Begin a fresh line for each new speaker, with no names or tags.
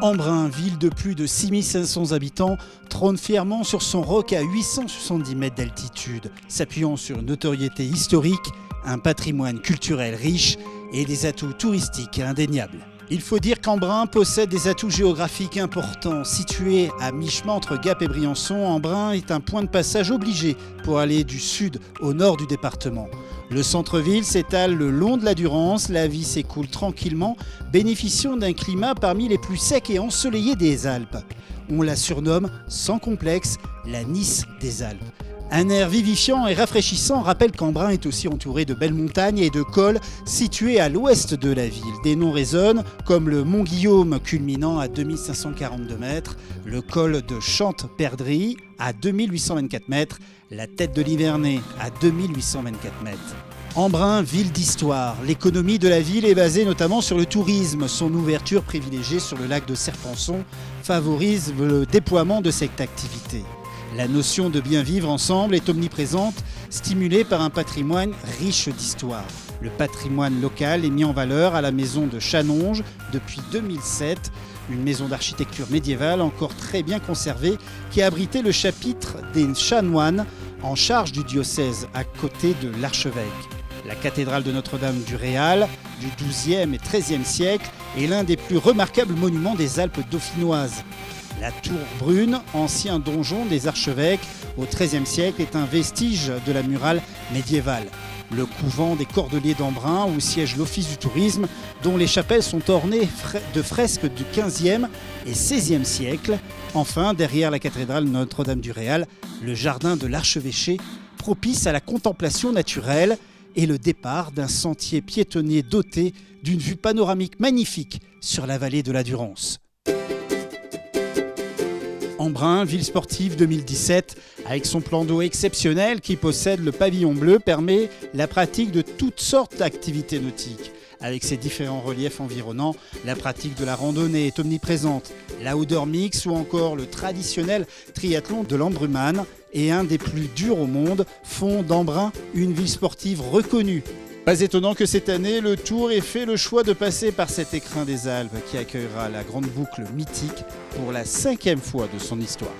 Embrun, ville de plus de 6500 habitants, trône fièrement sur son roc à 870 mètres d'altitude, s'appuyant sur une notoriété historique, un patrimoine culturel riche et des atouts touristiques indéniables. Il faut dire qu'Embrun possède des atouts géographiques importants. Situé à mi-chemin entre Gap et Briançon, Embrun est un point de passage obligé pour aller du sud au nord du département. Le centre-ville s'étale le long de la Durance, la vie s'écoule tranquillement, bénéficiant d'un climat parmi les plus secs et ensoleillés des Alpes. On la surnomme, sans complexe, la Nice des Alpes. Un air vivifiant et rafraîchissant rappelle qu'Embrun est aussi entouré de belles montagnes et de cols situés à l'ouest de la ville. Des noms résonnent comme le Mont Guillaume culminant à 2542 mètres, le col de Chante-Perdrix à 2824 mètres, la tête de l'Ivernais à 2824 mètres. Embrun, ville d'histoire. L'économie de la ville est basée notamment sur le tourisme. Son ouverture privilégiée sur le lac de Serpenson favorise le déploiement de cette activité. La notion de bien vivre ensemble est omniprésente, stimulée par un patrimoine riche d'histoire. Le patrimoine local est mis en valeur à la maison de Channonge depuis 2007, une maison d'architecture médiévale encore très bien conservée qui a abrité le chapitre des chanoines en charge du diocèse à côté de l'archevêque. La cathédrale de Notre-Dame du Réal du XIIe et XIIIe siècle est l'un des plus remarquables monuments des Alpes dauphinoises. La tour brune, ancien donjon des archevêques au XIIIe siècle, est un vestige de la muraille médiévale. Le couvent des Cordeliers d'Embrun, où siège l'Office du tourisme, dont les chapelles sont ornées de fresques du XVe et XVIe siècle. Enfin, derrière la cathédrale Notre-Dame du Réal, le jardin de l'archevêché, propice à la contemplation naturelle et le départ d'un sentier piétonnier doté d'une vue panoramique magnifique sur la vallée de la Durance. Embrun, ville sportive 2017, avec son plan d'eau exceptionnel qui possède le pavillon bleu, permet la pratique de toutes sortes d'activités nautiques. Avec ses différents reliefs environnants, la pratique de la randonnée est omniprésente. L'outdoor mix ou encore le traditionnel triathlon de l'Embruman et un des plus durs au monde font d'Embrun une ville sportive reconnue. Pas étonnant que cette année, le Tour ait fait le choix de passer par cet écrin des Alpes qui accueillera la grande boucle mythique pour la 5e fois de son histoire.